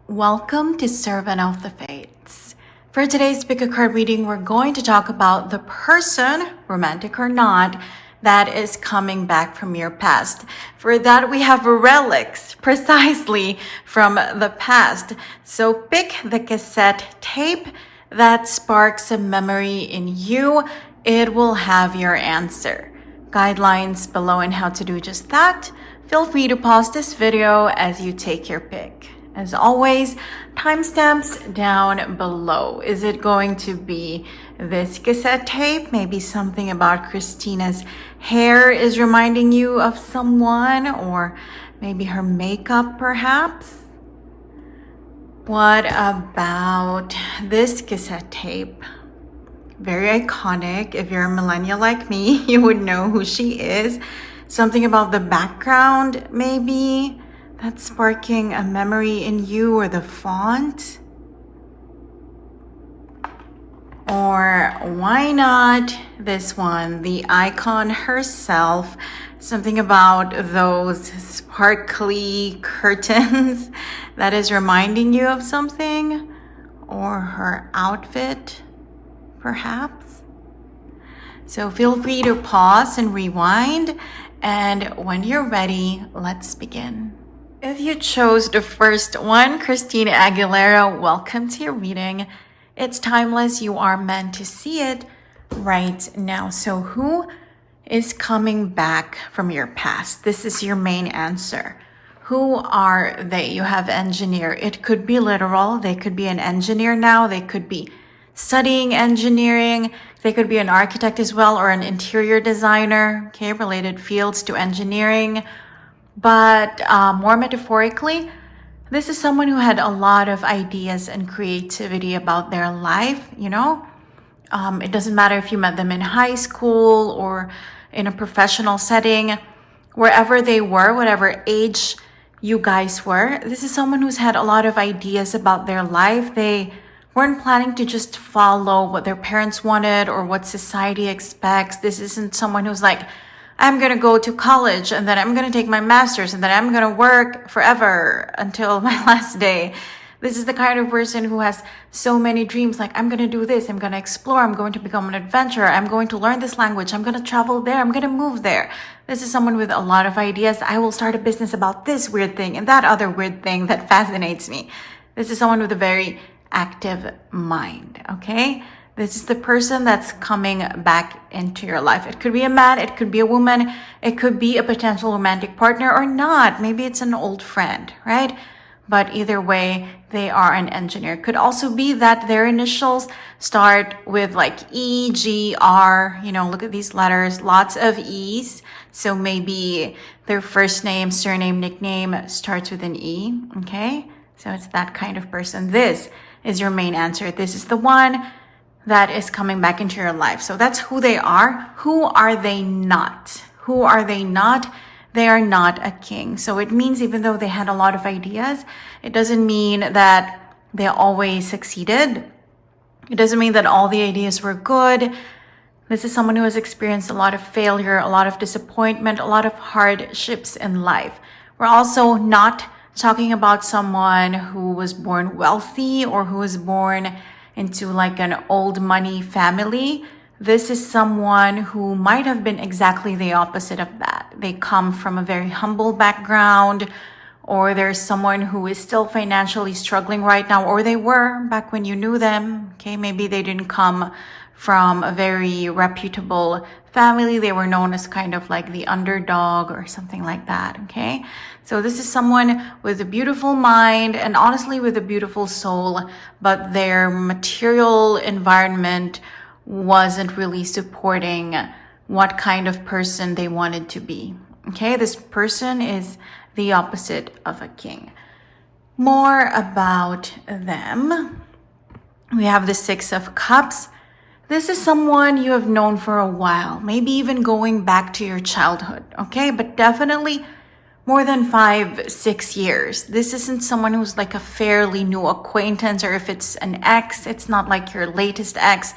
Welcome to Servant of the Fates. For today's pick a card reading, we're going to talk about the person, romantic or not, that is coming back from your past. For that, we have relics precisely from the past. So pick the cassette tape that sparks a memory in you. It will have your answer. Guidelines below on how to do just that. Feel free to pause this video as you take your pick. As always, timestamps down below. Is it going to be this cassette tape? Maybe something about Christina's hair is reminding you of someone, or maybe her makeup perhaps? What about this cassette tape? Very iconic. If you're a millennial like me, you would know who she is. Something about the background, maybe, that's sparking a memory in you, or the font. Or why not this one, the icon herself, something about those sparkly curtains that is reminding you of something, or her outfit, perhaps. So feel free to pause and rewind, and when you're ready, let's begin. If you chose the first one, Christina Aguilera, welcome to your reading. It's timeless. You are meant to see it right now. So who is coming back from your past? This is your main answer. Who are they? You have engineer. It could be literal. They could be an engineer now. They could be studying engineering. They could be an architect as well, or an interior designer, okay, related fields to engineering. But more metaphorically, this is someone who had a lot of ideas and creativity about their life, you know? It doesn't matter if you met them in high school or in a professional setting, wherever they were, whatever age you guys were. This is someone who's had a lot of ideas about their life. They weren't planning to just follow what their parents wanted or what society expects. This isn't someone who's like, I'm going to go to college and then I'm going to take my master's and then I'm going to work forever until my last day. This is the kind of person who has so many dreams, like, I'm going to do this, I'm going to explore, I'm going to become an adventurer, I'm going to learn this language, I'm going to travel there, I'm going to move there. This is someone with a lot of ideas. I will start a business about this weird thing and that other weird thing that fascinates me. This is someone with a very active mind, okay? This is the person that's coming back into your life. It could be a man, it could be a woman, it could be a potential romantic partner or not. Maybe it's an old friend, right? But either way, they are an engineer. Could also be that their initials start with like E, G, R, you know, look at these letters, lots of E's. So maybe their first name, surname, nickname starts with an E, okay? So it's that kind of person. This is your main answer. This is the one that is coming back into your life. So that's who they are. Who are they not? Who are they not? They are not a king. So it means even though they had a lot of ideas, it doesn't mean that they always succeeded. It doesn't mean that all the ideas were good. This is someone who has experienced a lot of failure, a lot of disappointment, a lot of hardships in life. We're also not talking about someone who was born wealthy or who was born into like an old money family. This is someone who might have been exactly the opposite of that. They come from a very humble background, or there's someone who is still financially struggling right now, or they were back when you knew them. Okay, maybe they didn't come from a very reputable family. They were known as kind of like the underdog or something like that, okay? So this is someone with a beautiful mind and honestly with a beautiful soul, but their material environment wasn't really supporting what kind of person they wanted to be, okay? This person is the opposite of a king. More about them. We have the Six of Cups. This is someone you have known for a while, maybe even going back to your childhood, okay? But definitely more than 5-6 years. This isn't someone who's like a fairly new acquaintance, or if it's an ex, it's not like your latest ex.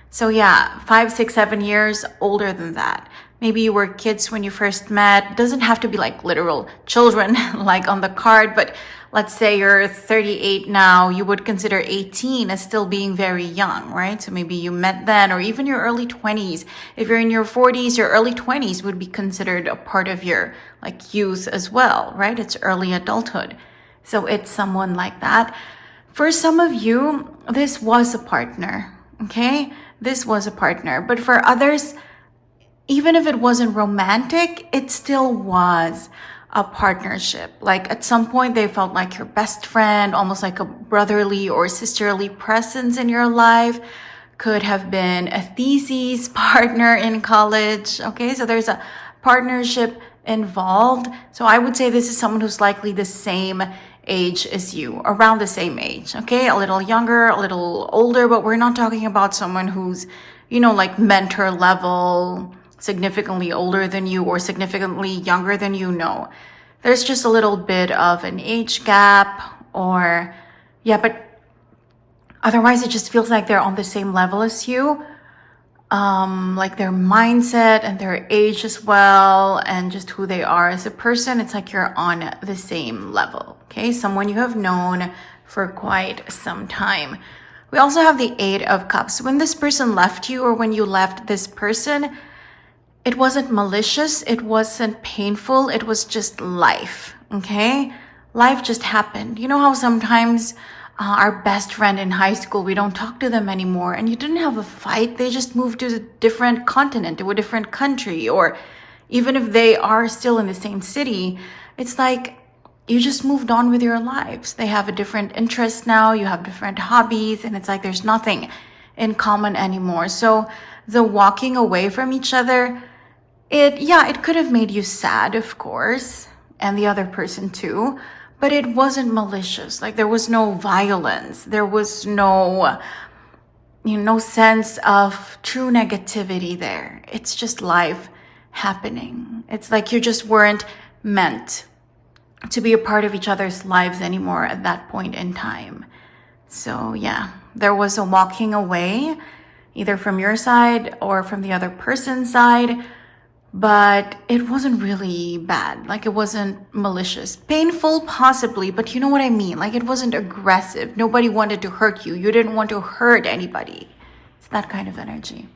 So yeah, 5, 6, 7 years older than that. Maybe you were kids when you first met. Doesn't have to be like literal children like on the card, but let's say you're 38 now, you would consider 18 as still being very young, right? So maybe you met then, or even your early 20s. If you're in your 40s, your early 20s would be considered a part of your like youth as well, right? It's early adulthood. So it's someone like that. For some of you, this was a partner, okay? This was a partner. But for others, even if it wasn't romantic, it still was a partnership. Like at some point they felt like your best friend, almost like a brotherly or sisterly presence in your life. Could have been a thesis partner in college. Okay, so there's a partnership involved. So I would say this is someone who's likely the same age as you, around the same age. Okay, a little younger, a little older, but we're not talking about someone who's, you know, like mentor level, significantly older than you or significantly younger than you. No, there's just a little bit of an age gap, or yeah, but otherwise it just feels like they're on the same level as you, like their mindset and their age as well, and just who they are as a person. It's like you're on the same level. Okay, someone you have known for quite some time. We also have the Eight of Cups. When this person left you, or when you left this person, it wasn't malicious, it wasn't painful, it was just life, okay? Life just happened. You know how sometimes our best friend in high school, we don't talk to them anymore, and you didn't have a fight, they just moved to a different continent, to a different country, or even if they are still in the same city, it's like you just moved on with your lives. They have a different interest now, you have different hobbies, and it's like there's nothing in common anymore. So the walking away from each other, it could have made you sad, of course, and the other person too, but it wasn't malicious. Like there was no violence. There was no, no sense of true negativity there. It's just life happening. It's like you just weren't meant to be a part of each other's lives anymore at that point in time. So yeah, there was a walking away, either from your side or from the other person's side. But it wasn't really bad. Like it wasn't malicious. Painful, possibly, but you know what I mean? Like it wasn't aggressive. Nobody wanted to hurt you. You didn't want to hurt anybody. It's that kind of energy.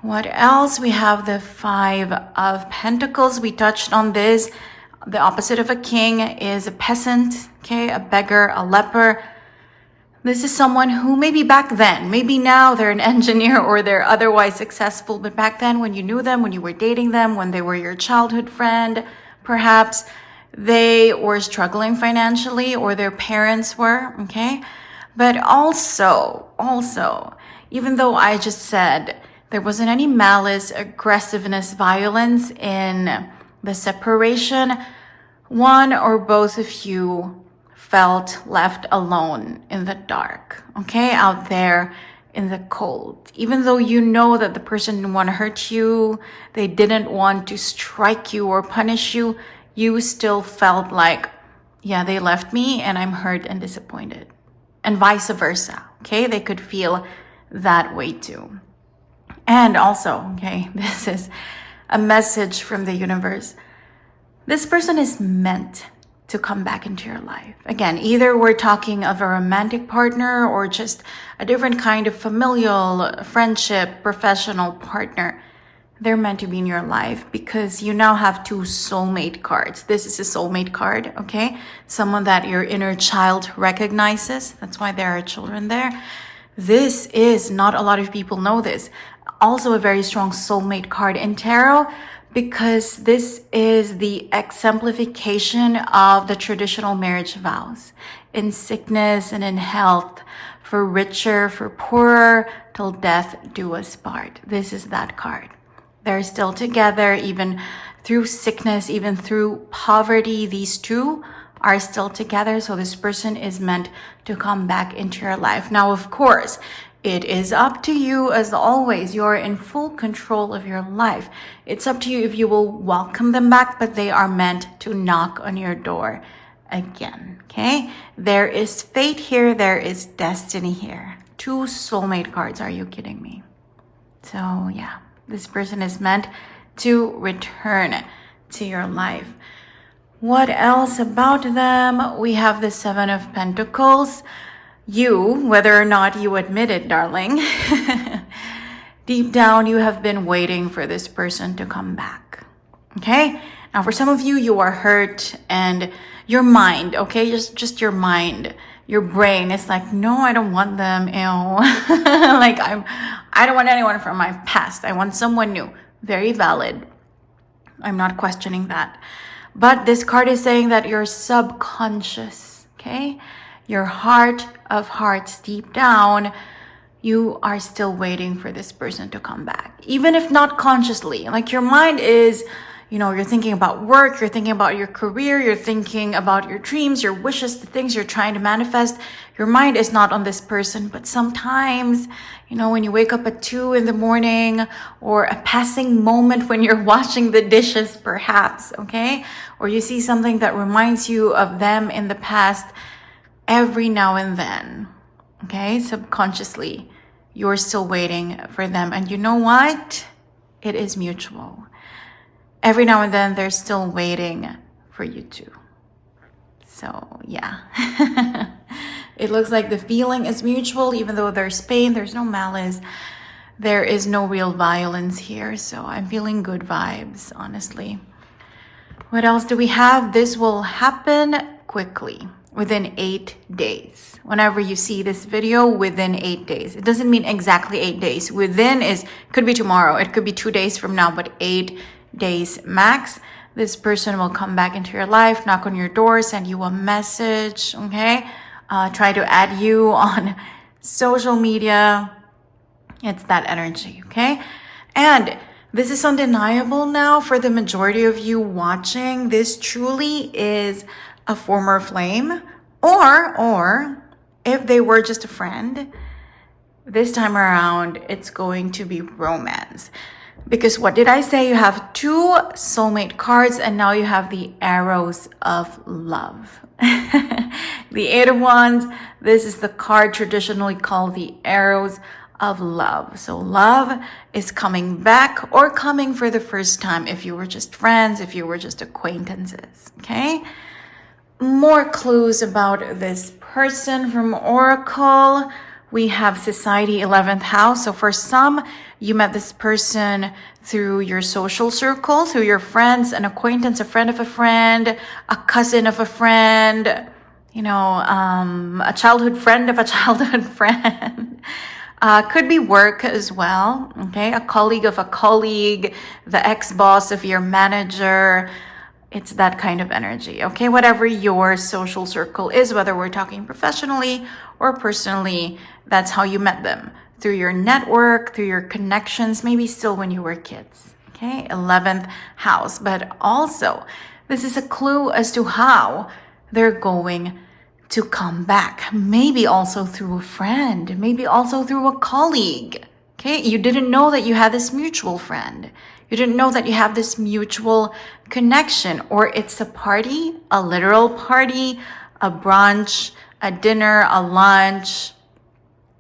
What else? We have the Five of Pentacles. We touched on this. The opposite of a king is a peasant, okay? A beggar, a leper. This is someone who maybe back then, maybe now they're an engineer or they're otherwise successful, but back then when you knew them, when you were dating them, when they were your childhood friend, perhaps they were struggling financially or their parents were, okay? But also, even though I just said there wasn't any malice, aggressiveness, violence in the separation, one or both of you felt left alone in the dark, okay, out there in the cold. Even though you know that the person didn't want to hurt you, they didn't want to strike you or punish you, you still felt like, yeah, they left me and I'm hurt and disappointed. And vice versa, okay? They could feel that way too. And also, okay, this is a message from the universe. This person is meant to come back into your life. Again, either we're talking of a romantic partner or just a different kind of familial, friendship, professional partner. They're meant to be in your life because you now have two soulmate cards. This is a soulmate card, okay? Someone that your inner child recognizes. That's why there are children there. This is, not a lot of people know this, also a very strong soulmate card in tarot, because this is the exemplification of the traditional marriage vows. In sickness and in health, for richer, for poorer, till death do us part. This is that card. They're still together, even through sickness, even through poverty. These two are still together. So this person is meant to come back into your life. Now, of course, it is up to you, as always. You're in full control of your life. It's up to you if you will welcome them back, but they are meant to knock on your door again, okay? There is fate here. There is destiny here. Two soulmate cards. Are you kidding me? So yeah, this person is meant to return to your life. What else about them? We have the Seven of Pentacles. You, whether or not you admit it, darling, deep down, you have been waiting for this person to come back. Okay? Now, for some of you, you are hurt and your mind, okay? Just your mind, your brain is like, no, I don't want them. Ew. Like, I don't want anyone from my past. I want someone new. Very valid. I'm not questioning that. But this card is saying that your subconscious, okay? Your heart of hearts deep down, you are still waiting for this person to come back. Even if not consciously. Like your mind is, you know, you're thinking about work, you're thinking about your career, you're thinking about your dreams, your wishes, the things you're trying to manifest. Your mind is not on this person, but sometimes, you know, when you wake up at 2 a.m. or a passing moment when you're washing the dishes, perhaps, okay? Or you see something that reminds you of them in the past every now and then, okay? Subconsciously, you're still waiting for them. And you know what? It is mutual. Every now and then, they're still waiting for you too. So, yeah. It looks like the feeling is mutual, even though there's pain, there's no malice. There is no real violence here. So, I'm feeling good vibes, honestly. What else do we have? This will happen quickly, within 8 days. Whenever you see this video, within 8 days. It doesn't mean exactly 8 days. Within could be tomorrow. It could be 2 days from now, but 8 days max. This person will come back into your life, knock on your door, send you a message, okay? Try to add you on social media. It's that energy, okay? And this is undeniable now for the majority of you watching. This truly is a former flame, or if they were just a friend, this time around, it's going to be romance. Because what did I say? You have 2 soulmate cards and now you have the arrows of love. The 8 of Wands, this is the card traditionally called the arrows of love. So love is coming back or coming for the first time if you were just friends, if you were just acquaintances, okay? More clues about this person from Oracle. We have Society 11th house. So for some, you met this person through your social circle, through your friends, an acquaintance, a friend of a friend, a cousin of a friend, you know, a childhood friend of a childhood friend. Could be work as well, okay? A colleague of a colleague, the ex-boss of your manager. It's that kind of energy, okay? Whatever your social circle is, whether we're talking professionally or personally, that's how you met them. Through your network, through your connections, maybe still when you were kids, okay? 11th house. But also, this is a clue as to how they're going to come back. Maybe also through a friend, maybe also through a colleague, okay? You didn't know that you had this mutual friend. You didn't know that you have this mutual connection, or it's a party, a literal party, a brunch, a dinner, a lunch.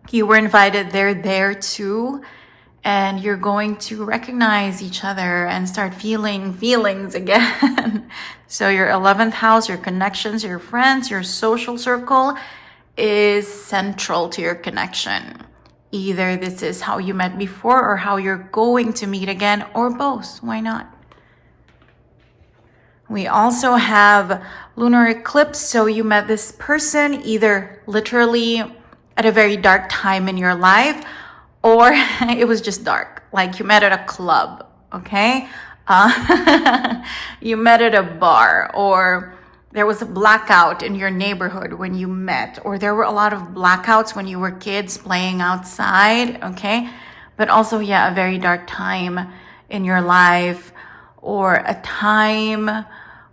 You were invited, they're there too, and you're going to recognize each other and start feeling feelings again. So your 11th house, your connections, your friends, your social circle is central to your connection. Either this is how you met before or how you're going to meet again, or both. Why not? We also have lunar eclipse. So you met this person either literally at a very dark time in your life, or it was just dark. Like you met at a club, okay? You met at a bar, or there was a blackout in your neighborhood when you met, or there were a lot of blackouts when you were kids playing outside, okay? But also, yeah, a very dark time in your life, or a time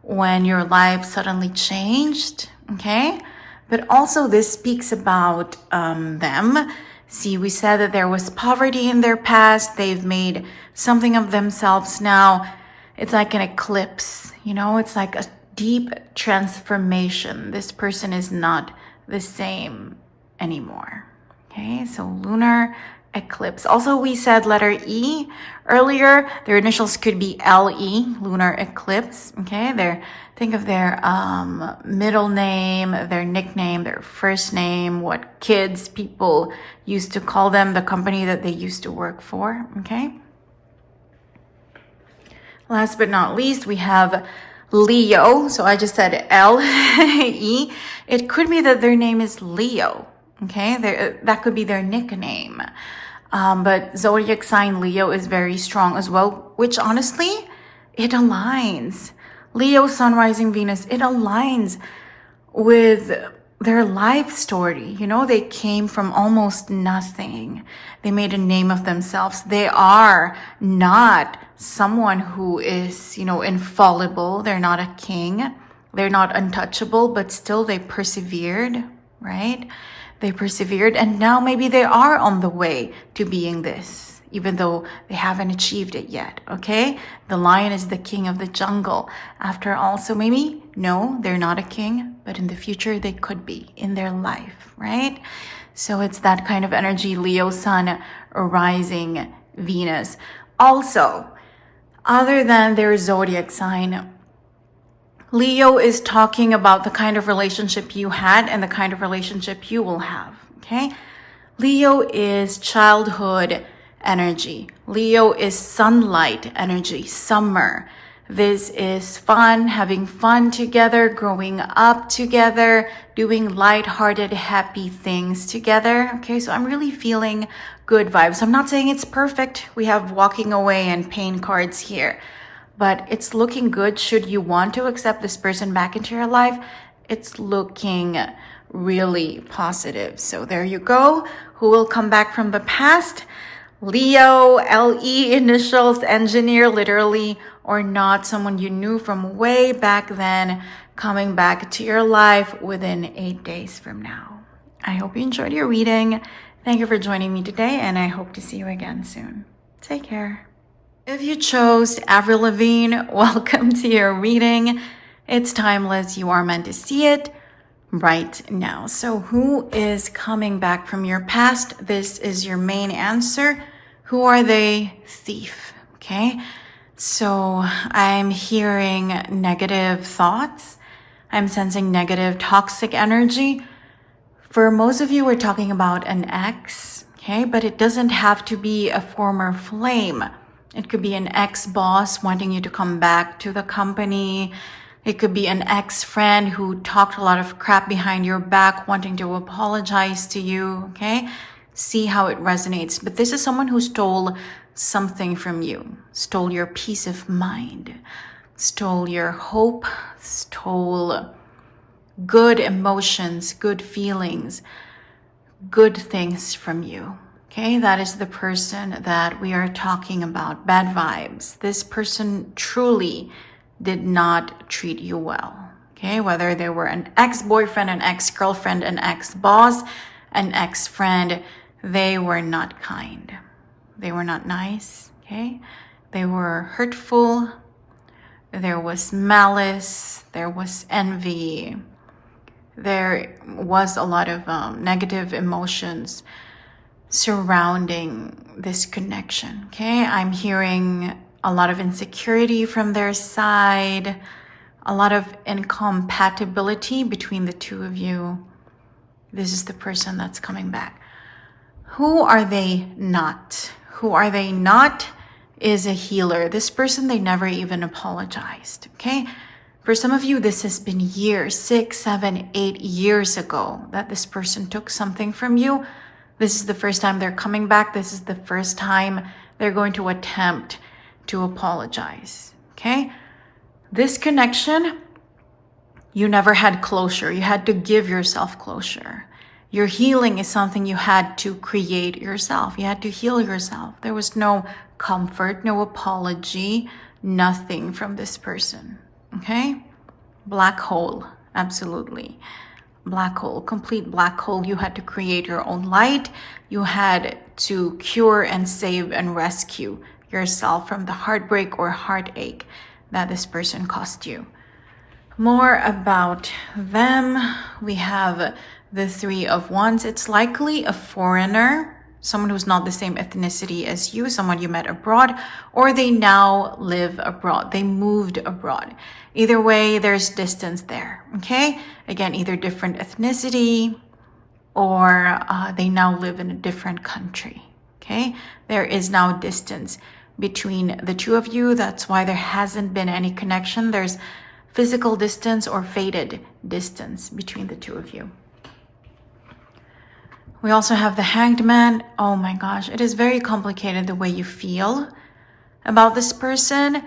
when your life suddenly changed, okay? But also this speaks about them. See, we said that there was poverty in their past. They've made something of themselves now. It's like an eclipse, you know? It's like a deep transformation. This person is not the same anymore. Okay, so lunar eclipse. Also, we said letter E earlier. Their initials could be LE, lunar eclipse. Okay, think of their middle name, their nickname, their first name, what kids, people used to call them, the company that they used to work for. Okay. Last but not least, we have Leo. So I just said L-E. It could be that their name is Leo. Okay, that could be their nickname. But zodiac sign Leo is very strong as well, which honestly, it aligns. Leo, Sun, Rising, Venus, it aligns with their life story. You know, they came from almost nothing. They made a name of themselves. They are not someone who is, infallible. They're not a king. They're not untouchable, but still they persevered, right? They persevered, and now maybe they are on the way to being this, even though they haven't achieved it yet, okay? The lion is the king of the jungle. After all, so maybe, no, they're not a king, but in the future they could be in their life, right? So it's that kind of energy, Leo, Sun, rising, Venus. Also, other than their zodiac sign, Leo is talking about the kind of relationship you had and the kind of relationship you will have, okay? Leo is childhood energy. Leo is sunlight energy, summer. This is fun, having fun together, growing up together, doing lighthearted, happy things together, okay? So I'm really feeling good vibes. I'm not saying it's perfect. We have walking away and pain cards here. But it's looking good. Should you want to accept this person back into your life, it's looking really positive. So there you go. Who will come back from the past? Leo, LE initials, engineer, literally, or not, someone you knew from way back then, coming back to your life within 8 days from now. I hope you enjoyed your reading. Thank you for joining me today, and I hope to see you again soon. Take care. If you chose Avril Lavigne, welcome to your reading. It's timeless. You are meant to see it right now. So who is coming back from your past? This is your main answer. Who are they? Thief. Okay. So I'm hearing negative thoughts. I'm sensing negative toxic energy. For most of you, we're talking about an ex. Okay. But it doesn't have to be a former flame. It could be an ex-boss wanting you to come back to the company. It could be an ex-friend who talked a lot of crap behind your back, wanting to apologize to you, okay? See how it resonates. But this is someone who stole something from you, stole your peace of mind, stole your hope, stole good emotions, good feelings, good things from you. Okay, that is the person that we are talking about. Bad vibes. This person truly did not treat you well. Okay, whether they were an ex-boyfriend, an ex-girlfriend, an ex-boss, an ex-friend, they were not kind. They were not nice. Okay, they were hurtful. There was malice. There was envy. There was a lot of negative emotions surrounding this connection, okay? I'm hearing a lot of insecurity from their side, a lot of incompatibility between the two of you. This is the person that's coming back. Who are they not? Who are they not is a healer. This person, they never even apologized, okay? For some of you, this has been years, 6, 7, 8 years ago that this person took something from you. This is the first time they're coming back. This is the first time they're going to attempt to apologize, okay? This connection, you never had closure. You had to give yourself closure. Your healing is something you had to create yourself. You had to heal yourself. There was no comfort, no apology, nothing from this person, okay? Black hole, absolutely. Black hole, complete black hole. You had to create your own light. You had to cure and save and rescue yourself from the heartbreak or heartache that this person caused you. More about them. We have the Three of Wands. It's likely a foreigner, someone who's not the same ethnicity as you, someone you met abroad, or they now live abroad. They moved abroad. Either way, there's distance there, okay? Again, either different ethnicity or they now live in a different country, okay? There is now distance between the two of you. That's why there hasn't been any connection. There's physical distance or faded distance between the two of you. We also have the Hanged Man. Oh my gosh, it is very complicated the way you feel about this person.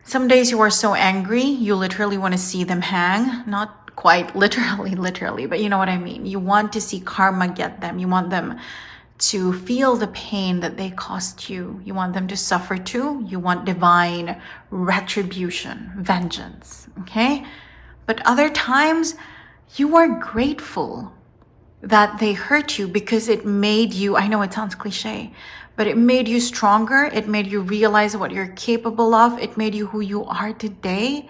Some days you are so angry, you literally want to see them hang. Not quite literally, but you know what I mean. You want to see karma get them. You want them to feel the pain that they caused you. You want them to suffer too. You want divine retribution, vengeance, okay? But other times, you are grateful that they hurt you because it made you, I know it sounds cliche, but it made you stronger. It made you realize what you're capable of. It made you who you are today.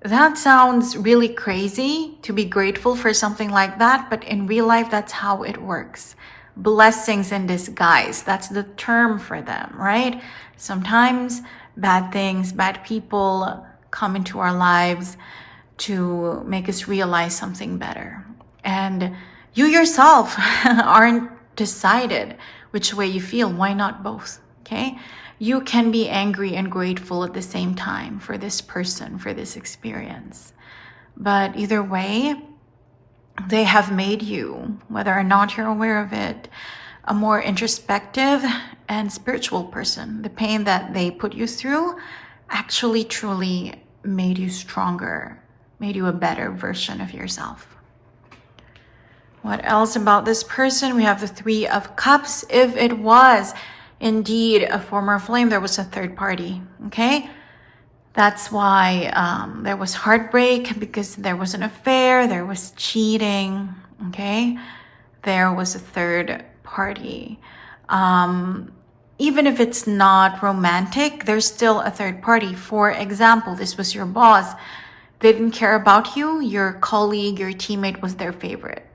That sounds really crazy to be grateful for something like that, but in real life, that's how it works. Blessings in disguise. That's the term for them, right? Sometimes bad things, bad people come into our lives to make us realize something better. And you yourself aren't decided which way you feel. Why not both? Okay? You can be angry and grateful at the same time for this person, for this experience. But either way, they have made you, whether or not you're aware of it, a more introspective and spiritual person. The pain that they put you through actually truly made you stronger, made you a better version of yourself. What else about this person? We have the Three of Cups. If it was indeed a former flame, there was a third party, okay? That's why there was heartbreak, because there was an affair, there was cheating, okay? There was a third party. Even if it's not romantic, there's still a third party. For example, this was your boss. They didn't care about you. Your colleague, your teammate was their favorite.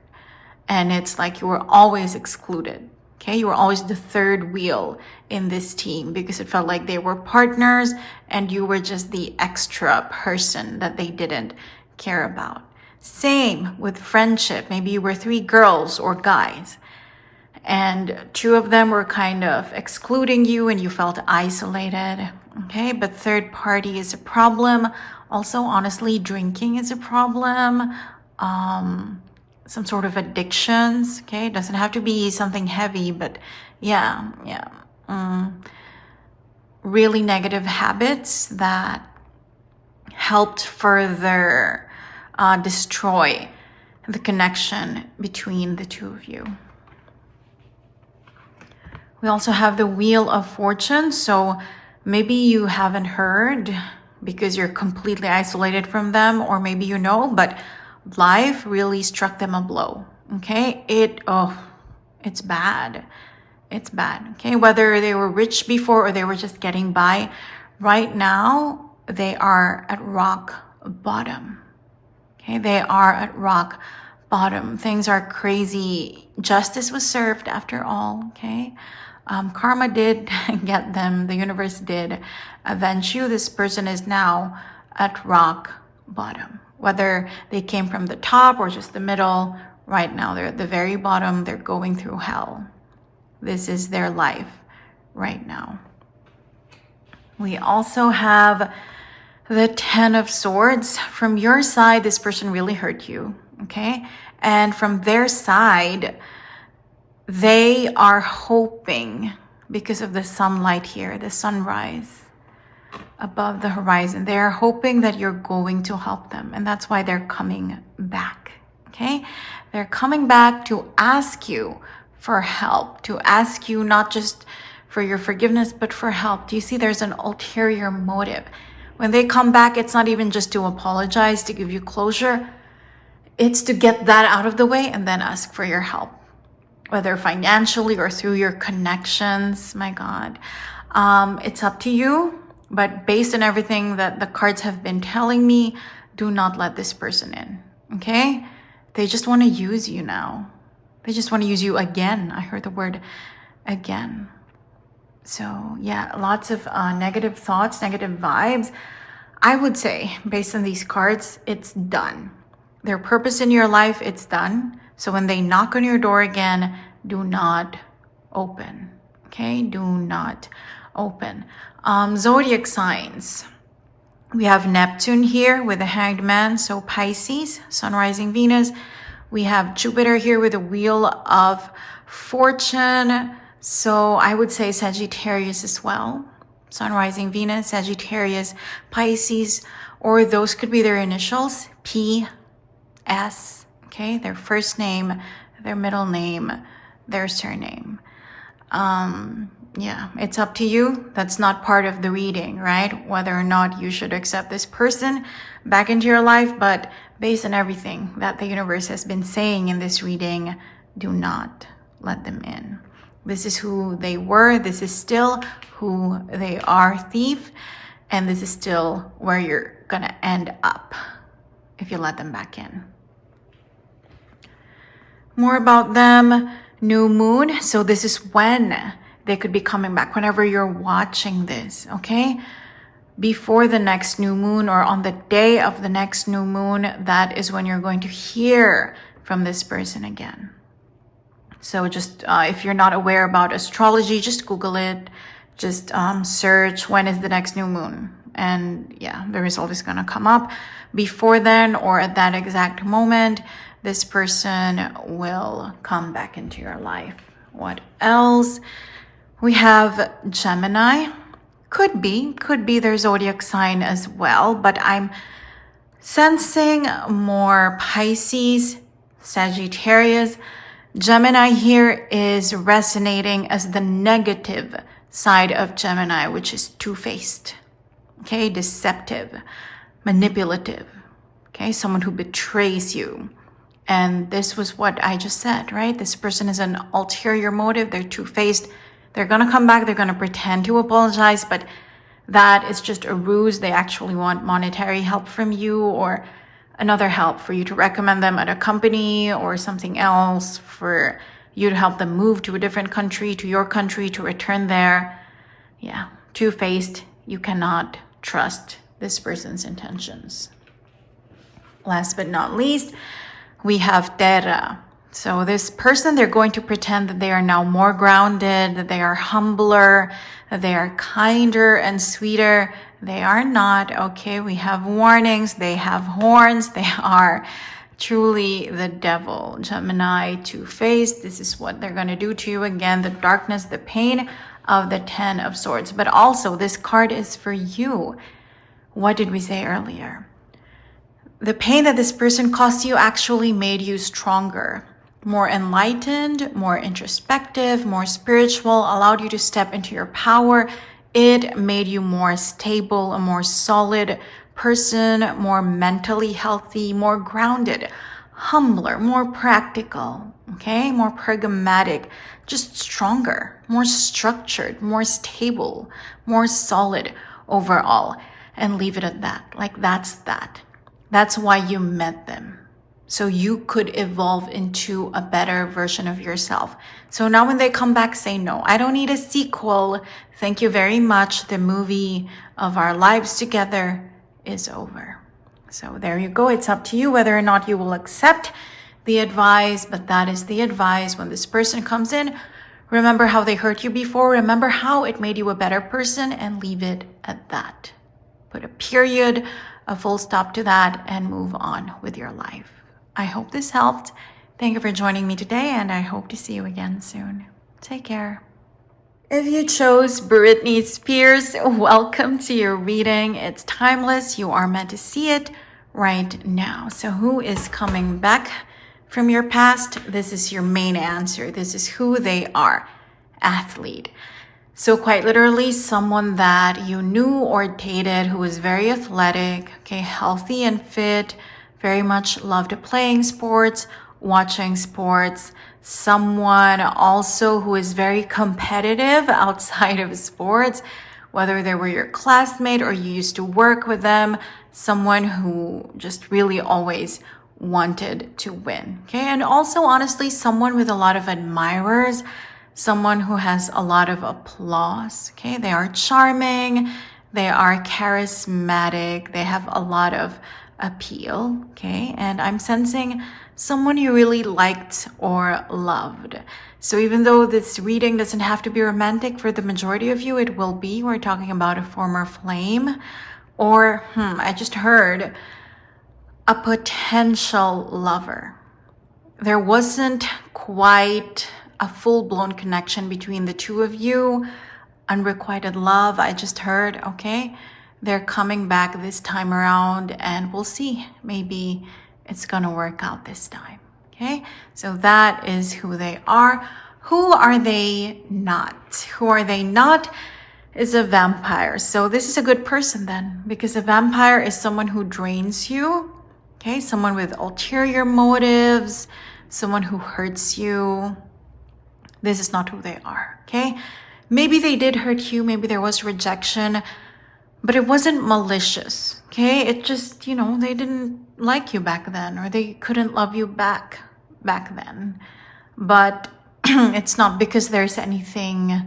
And it's like you were always excluded, okay? You were always the third wheel in this team because it felt like they were partners and you were just the extra person that they didn't care about. Same with friendship. Maybe you were 3 girls or guys and 2 of them were kind of excluding you and you felt isolated, okay? But third party is a problem. Also, honestly, drinking is a problem. Some sort of addictions, okay? It doesn't have to be something heavy, but yeah. Really negative habits that helped further destroy the connection between the two of you. We also have the Wheel of Fortune. So maybe you haven't heard because you're completely isolated from them, or maybe you know, but life really struck them a blow, okay? It's bad. It's bad, okay? Whether they were rich before or they were just getting by, right now, they are at rock bottom, okay? They are at rock bottom. Things are crazy. Justice was served after all, okay? Karma did get them. The universe did avenge you. This person is now at rock bottom. Whether they came from the top or just the middle, right now they're at the very bottom. They're going through hell. This is their life right now. We also have the Ten of Swords. From your side, this person really hurt you, okay? And from their side, they are hoping, because of the sunlight here, the sunrise above the horizon, they are hoping that you're going to help them. And that's why they're coming back, okay? They're coming back to ask you for help, to ask you not just for your forgiveness, but for help. Do you see there's an ulterior motive? When they come back, it's not even just to apologize, to give you closure. It's to get that out of the way and then ask for your help, whether financially or through your connections. My God, it's up to you. But based on everything that the cards have been telling me, do not let this person in, okay? They just want to use you now. They just want to use you again. I heard the word again. So yeah, lots of negative thoughts, negative vibes. I would say, based on these cards, it's done. Their purpose in your life, it's done. So when they knock on your door again, do not open. Okay, do not open. Zodiac signs. We have Neptune here with the Hanged Man, so Pisces, Sun, Rising, Venus. We have Jupiter here with the Wheel of Fortune, so I would say Sagittarius as well. Sun, Rising, Venus, Sagittarius, Pisces, or those could be their initials, P, S, okay? Their first name, their middle name, their surname. Yeah, it's up to you. That's not part of the reading, right? Whether or not you should accept this person back into your life, but based on everything that the universe has been saying in this reading, do not let them in. This is who they were. This is still who they are, thief. And this is still where you're gonna end up if you let them back in. More about them. New moon. So this is when they could be coming back, whenever you're watching this, okay? Before the next new moon or on the day of the next new moon, that is when you're going to hear from this person again. So just if you're not aware about astrology, just Google it. Just search when is the next new moon. And yeah, the result is going to come up. Before then or at that exact moment, this person will come back into your life. What else? We have Gemini. Could be their zodiac sign as well, but I'm sensing more Pisces, Sagittarius. Gemini here is resonating as the negative side of Gemini, which is two-faced, okay, deceptive, manipulative, okay, someone who betrays you. And this was what I just said, right? This person is an ulterior motive. They're two-faced. They're going to come back. They're going to pretend to apologize, but that is just a ruse. They actually want monetary help from you or another help for you to recommend them at a company or something else, for you to help them move to a different country, to your country, to return there. Yeah, two-faced. You cannot trust this person's intentions. Last but not least, we have Terra. So this person, they're going to pretend that they are now more grounded, that they are humbler, that they are kinder and sweeter. They are not, okay? We have warnings. They have horns. They are truly the devil. Gemini, two-faced. This is what they're going to do to you. Again, the darkness, the pain of the Ten of Swords. But also, this card is for you. What did we say earlier? The pain that this person caused you actually made you stronger, more enlightened, more introspective, more spiritual, allowed you to step into your power. It made you more stable, a more solid person, more mentally healthy, more grounded, humbler, more practical, okay, more pragmatic, just stronger, more structured, more stable, more solid overall. And leave it at that. Like that's that. That's why you met them. So you could evolve into a better version of yourself. So now when they come back, say, no, I don't need a sequel. Thank you very much. The movie of our lives together is over. So there you go. It's up to you whether or not you will accept the advice, but that is the advice. When this person comes in, remember how they hurt you before. Remember how it made you a better person, and leave it at that. Put a period, a full stop to that, and move on with your life. I hope this helped. Thank you for joining me today, and I hope to see you again soon. Take care. If you chose Britney Spears, welcome to your reading. It's timeless. You are meant to see it right now. So who is coming back from your past? This is your main answer. This is who they are. Athlete. So quite literally, someone that you knew or dated who was very athletic, okay, healthy and fit, very much loved playing sports, watching sports. Someone also who is very competitive outside of sports, whether they were your classmate or you used to work with them, someone who just really always wanted to win, okay? And also, honestly, someone with a lot of admirers, someone who has a lot of applause. Okay, they are charming, they are charismatic, they have a lot of appeal. Okay, and I'm sensing someone you really liked or loved. So even though this reading doesn't have to be romantic, for the majority of you it will be. We're talking about a former flame, or I just heard a potential lover. There wasn't quite a full-blown connection between the two of you. Unrequited love, I just heard. Okay, they're coming back this time around, and we'll see. Maybe it's gonna work out this time. Okay, so that is who they are. Who are they not? Who are they not is a vampire. So this is a good person then, because a vampire is someone who drains you. Okay, someone with ulterior motives, someone who hurts you. This is not who they are. Okay, maybe they did hurt you, maybe there was rejection, but it wasn't malicious. Okay, it just, they didn't like you back then, or they couldn't love you back then. But it's not because there's anything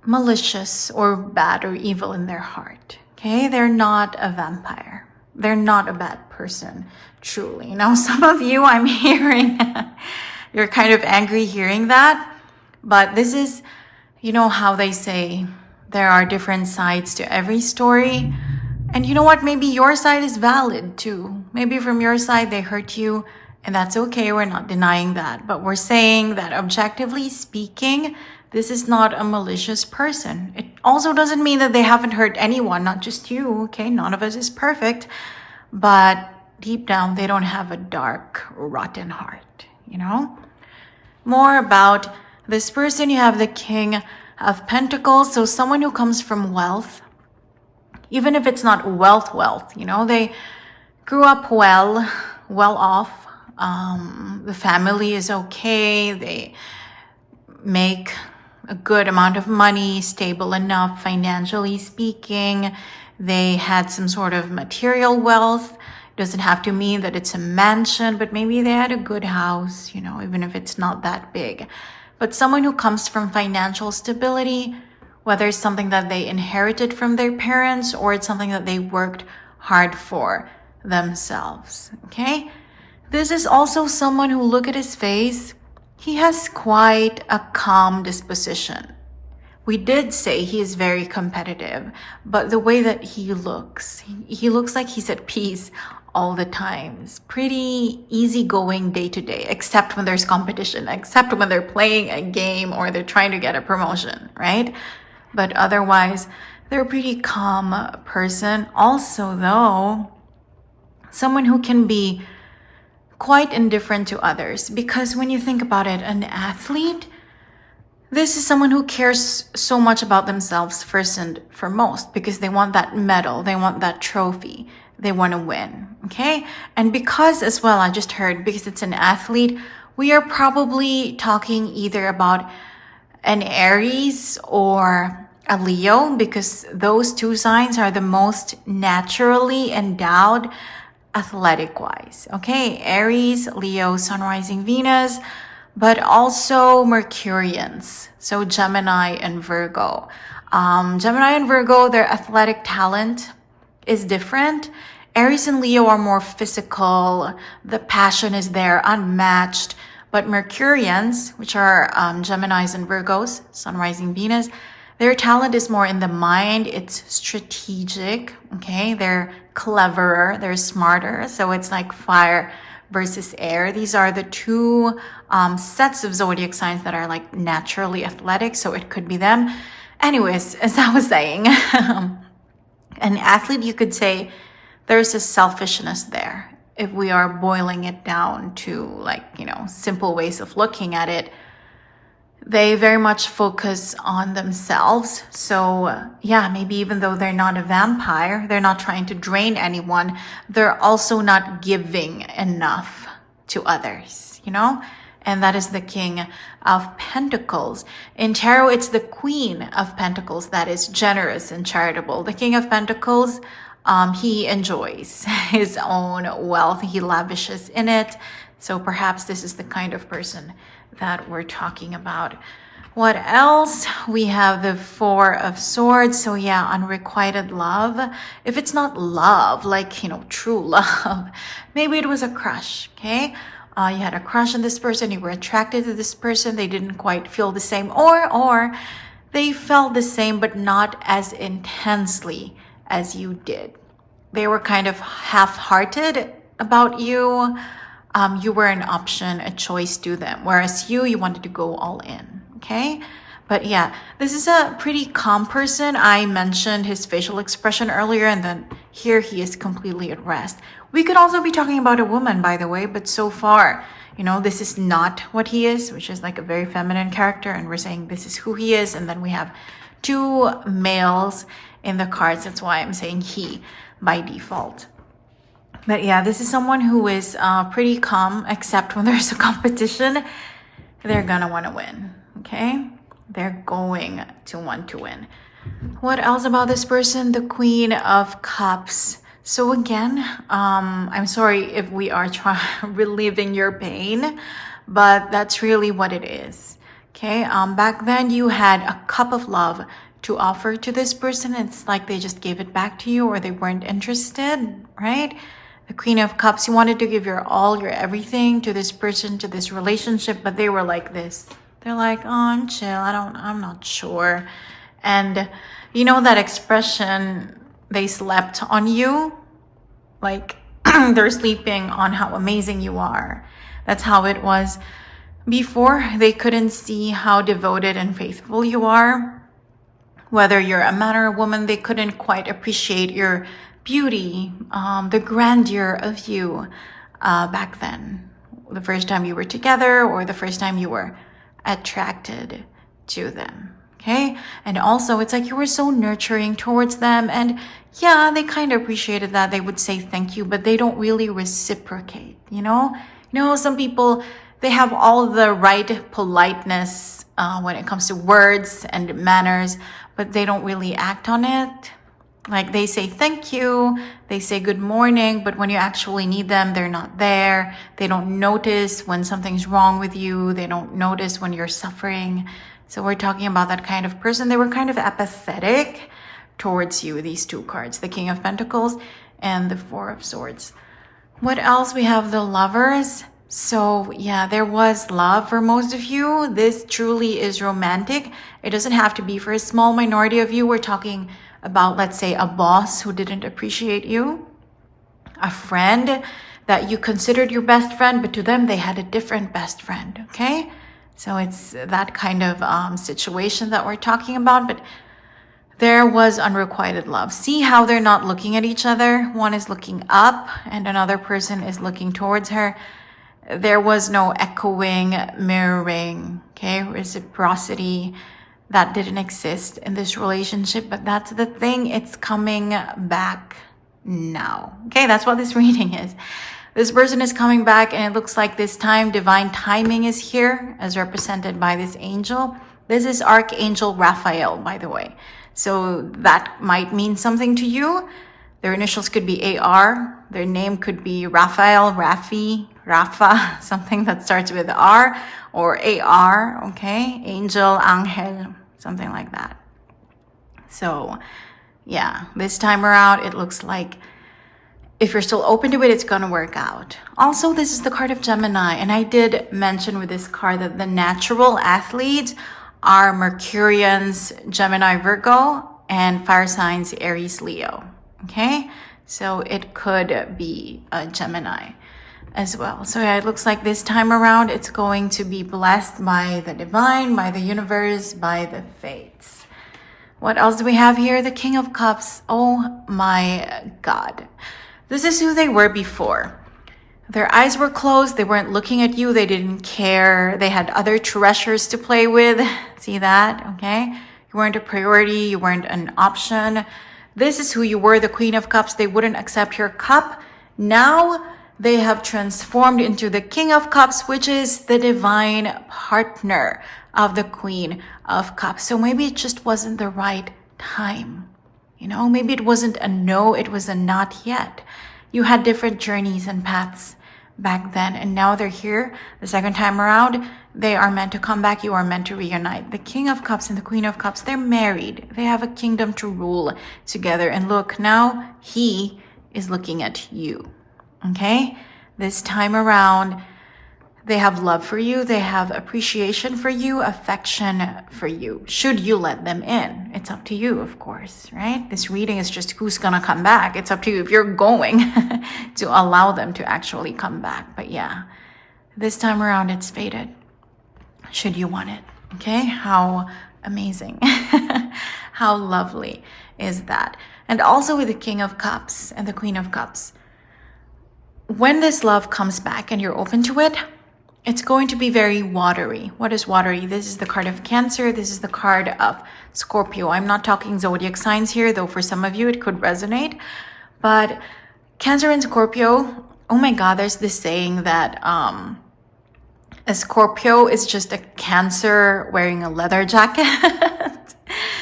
malicious or bad or evil in their heart. Okay, they're not a vampire. They're not a bad person, truly. Now, some of you, I'm hearing, you're kind of angry hearing that, but this is, how they say there are different sides to every story. And you know what? Maybe your side is valid too. Maybe from your side, they hurt you, and that's okay. We're not denying that. But we're saying that objectively speaking, this is not a malicious person. It also doesn't mean that they haven't hurt anyone, not just you. Okay, none of us is perfect. But deep down, they don't have a dark, rotten heart, More about this person, you have the King of Pentacles. So someone who comes from wealth, even if it's not wealth, they grew up well off. The family is okay. They make a good amount of money, stable enough financially speaking. They had some sort of material wealth. It doesn't have to mean that it's a mansion, but maybe they had a good house, even if it's not that big. But someone who comes from financial stability, whether it's something that they inherited from their parents or it's something that they worked hard for themselves, okay? This is also someone who, look at his face, he has quite a calm disposition. We did say he is very competitive, but the way that he looks like he's at peace all the time. It's pretty easygoing day to day, except when there's competition, except when they're playing a game or they're trying to get a promotion, right? But otherwise, they're a pretty calm person. Also, though, someone who can be quite indifferent to others, because when you think about it, an athlete, this is someone who cares so much about themselves first and foremost, because they want that medal, they want that trophy, they want to win, okay? And because as well, I just heard, because it's an athlete, we are probably talking either about an Aries or a Leo, because those two signs are the most naturally endowed athletic-wise, okay? Aries, Leo, Sun, Rising, Venus, but also Mercurians, so Gemini and Virgo. Gemini and Virgo, their athletic talent is different. Aries and Leo are more physical, the passion is there, unmatched. But Mercurians, which are Geminis and Virgos, Sun, Rising, Venus, their talent is more in the mind. It's strategic, okay? They're cleverer, they're smarter. So it's like fire versus air. These are the two sets of zodiac signs that are like naturally athletic. So it could be them. Anyways, as I was saying, an athlete, you could say there's a selfishness there. If we are boiling it down to simple ways of looking at it, they very much focus on themselves. So maybe even though they're not a vampire, they're not trying to drain anyone, they're also not giving enough to others, And that is the King of Pentacles. In tarot, it's the Queen of Pentacles that is generous and charitable. The King of Pentacles, he enjoys his own wealth. He lavishes in it. So perhaps this is the kind of person that we're talking about. What else? We have the Four of Swords. So yeah, unrequited love. If it's not love, like, you know, true love, maybe it was a crush, okay? You had a crush on this person, you were attracted to this person, they didn't quite feel the same, or they felt the same, but not as intensely as you did. They were kind of half-hearted about you. You were an option, a choice to them, whereas you wanted to go all in, okay? But yeah, this is a pretty calm person. I mentioned his facial expression earlier, and then here he is completely at rest. We could also be talking about a woman, by the way, but so far, you know, this is not what he is, which is like a very feminine character, and we're saying this is who he is, and then we have two males in the cards. That's why I'm saying he by default. But yeah, this is someone who is pretty calm, except when there's a competition, they're gonna want to win, okay? They're going to want to win. What else about this person? The Queen of Cups. So again, I'm sorry if we are relieving your pain, but that's really what it is, okay? Back then you had a cup of love to offer to this person. It's like they just gave it back to you, or they weren't interested, right? The Queen of Cups, you wanted to give your all, your everything to this person, to this relationship, but they were like this. They're like, oh, I'm chill, I'm not sure. And you know that expression, they slept on you? Like they're sleeping on how amazing you are. That's how it was before. They couldn't see how devoted and faithful you are. Whether you're a man or a woman, they couldn't quite appreciate your beauty, the grandeur of you back then. The first time you were together, or the first time you were attracted to them, okay? And also, it's like you were so nurturing towards them, and yeah, they kind of appreciated that. They would say thank you, but they don't really reciprocate, you know? You know, some people, they have all the right politeness when it comes to words and manners, but they don't really act on it. Like they say thank you, they say good morning, but when you actually need them, they're not there. They don't notice when something's wrong with you. They don't notice when you're suffering. So we're talking about that kind of person. They were kind of apathetic towards you, these two cards, the King of Pentacles and the Four of Swords. What else? We have the Lovers. So yeah, there was love for most of you. This truly is romantic. It doesn't have to be for a small minority of you. We're talking about, let's say, a boss who didn't appreciate you, a friend that you considered your best friend, but to them, they had a different best friend, okay? So it's that kind of situation that we're talking about, but there was unrequited love. See how they're not looking at each other? One is looking up and another person is looking towards her. There was no echoing, mirroring, okay? Reciprocity. That didn't exist in this relationship, but that's the thing. It's coming back now. Okay, that's what this reading is. This person is coming back, and it looks like this time divine timing is here, as represented by this angel. This is Archangel Raphael, by the way. So that might mean something to you. Their initials could be AR. Their name could be Raphael, Rafi, Rafa, something that starts with R, or AR, okay? Angel, Angel, something like that. So yeah, this time around, it looks like if you're still open to it, it's going to work out. Also, this is the card of Gemini. And I did mention with this card that the natural athletes are Mercurians, Gemini, Virgo, and fire signs, Aries, Leo. Okay, so it could be a Gemini as well. So yeah, it looks like this time around, it's going to be blessed by the divine, by the universe, by the fates. What else do we have here? The King of Cups. Oh my God. This is who they were before. Their eyes were closed. They weren't looking at you. They didn't care. They had other treasures to play with. See that? Okay. You weren't a priority. You weren't an option. This is who you were, the Queen of Cups. They wouldn't accept your cup. Now they have transformed into the King of Cups, which is the divine partner of the Queen of Cups. So maybe it just wasn't the right time. You know, maybe it wasn't a no, it was a not yet. You had different journeys and paths back then, and now they're here the second time around. They are meant to come back. You are meant to reunite. The King of Cups and the Queen of Cups, they're married. They have a kingdom to rule together. And look, now he is looking at you. Okay? This time around, they have love for you. They have appreciation for you, affection for you. Should you let them in? It's up to you, of course, right? This reading is just who's going to come back. It's up to you if you're going to allow them to actually come back. But yeah, this time around, it's fated. Should you want it? Okay? How amazing. How lovely is that? And also with the King of Cups and the Queen of Cups, when this love comes back and you're open to it, it's going to be very watery. What is watery? This is the card of Cancer. This is the card of Scorpio. I'm not talking zodiac signs here, though for some of you it could resonate. But Cancer and Scorpio, oh my God, there's this saying that a Scorpio is just a Cancer wearing a leather jacket.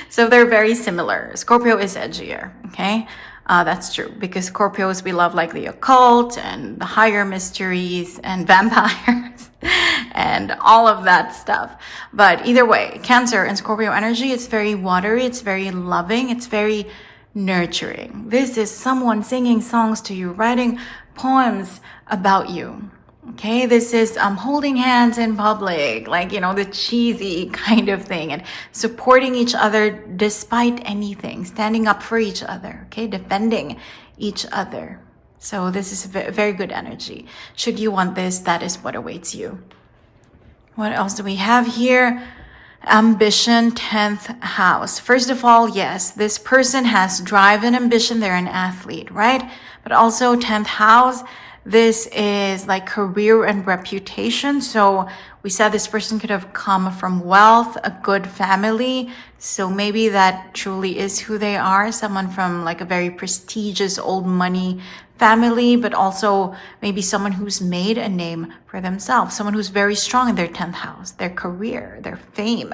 So they're very similar. Scorpio is edgier, okay? That's true, because Scorpios, we love like the occult and the higher mysteries and vampires and all of that stuff. But either way, Cancer and Scorpio energy, it's very watery, it's very loving, it's very nurturing. This is someone singing songs to you, writing poems about you. Okay, this is holding hands in public, like, you know, the cheesy kind of thing, and supporting each other despite anything, standing up for each other, okay, defending each other. So this is a very good energy. Should you want this, that is what awaits you. What else do we have here? Ambition, 10th house. First of all, yes, this person has drive and ambition. They're an athlete, right? But also 10th house, this is like career and reputation. So we said this person could have come from wealth, a good family. So maybe that truly is who they are. Someone from like a very prestigious old money family, but also maybe someone who's made a name for themselves. Someone who's very strong in their 10th house, their career, their fame,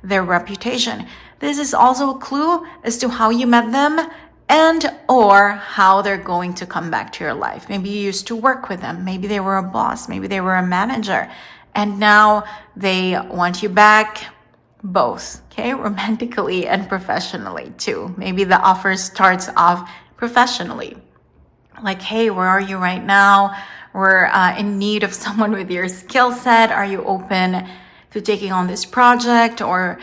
their reputation. This is also a clue as to how you met them and or how they're going to come back to your life. Maybe you used to work with them. Maybe they were a boss. Maybe they were a manager. And now they want you back, both, okay? Romantically and professionally too. Maybe the offer starts off professionally. Like, hey, where are you right now? We're in need of someone with your skill set. Are you open to taking on this project or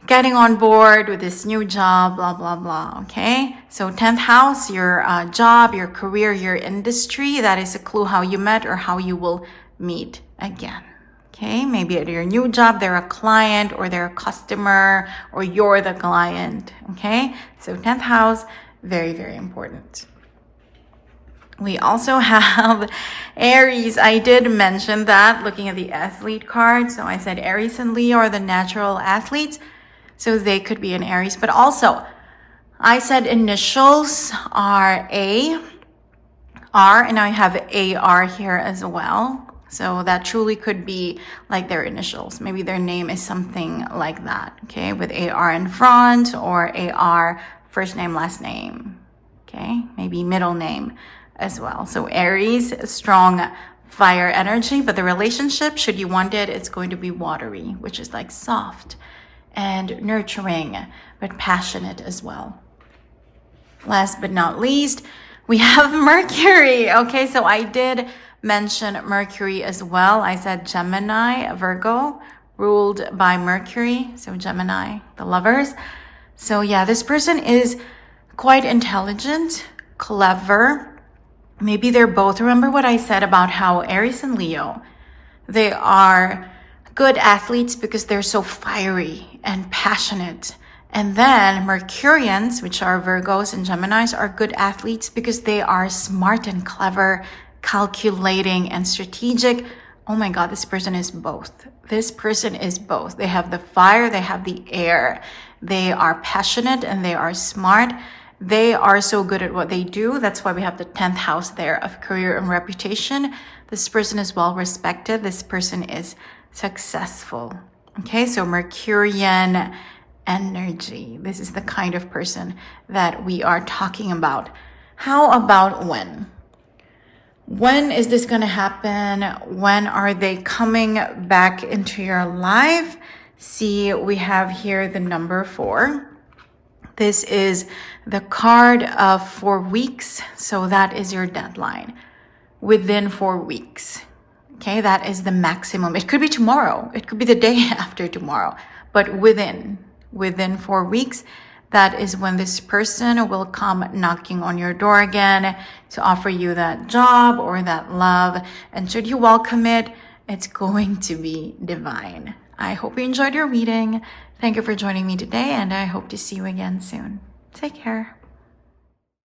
getting on board with this new job, blah, blah, blah, okay? So 10th house, your job, your career, your industry, that is a clue how you met or how you will meet again, okay? Maybe at your new job, they're a client or they're a customer or you're the client, okay? So 10th house, very, very important. We also have Aries. I did mention that looking at the athlete card. So I said Aries and Leo are the natural athletes. So they could be an Aries, but also I said initials are A, R, and I have AR here as well. So that truly could be like their initials. Maybe their name is something like that, okay? With AR in front or AR first name, last name, okay? Maybe middle name as well. So Aries, strong fire energy, but the relationship, should you want it, it's going to be watery, which is like soft and nurturing, but passionate as well. Last but not least, we have Mercury. Okay, so I did mention Mercury as well. I said Gemini, Virgo, ruled by Mercury. So Gemini, the lovers. So yeah, this person is quite intelligent, clever. Maybe they're both. Remember what I said about how Aries and Leo, they are good athletes because they're so fiery and passionate. And then Mercurians, which are Virgos and Geminis, are good athletes because they are smart and clever, calculating and strategic. Oh my God, this person is both. This person is both. They have the fire, they have the air. They are passionate and they are smart. They are so good at what they do. That's why we have the 10th house there of career and reputation. This person is well respected. This person is successful. Okay, so Mercurian energy. This is the kind of person that we are talking about. How about when? When is this going to happen? When are they coming back into your life? See, we have here the number 4. This is the card of 4 weeks. So that is your deadline. Within 4 weeks. Okay, that is the maximum. It could be tomorrow. It could be the day after tomorrow. But within 4 weeks, that is when this person will come knocking on your door again to offer you that job or that love. And should you welcome it, it's going to be divine. I hope you enjoyed your reading. Thank you for joining me today, and I hope to see you again soon. Take care.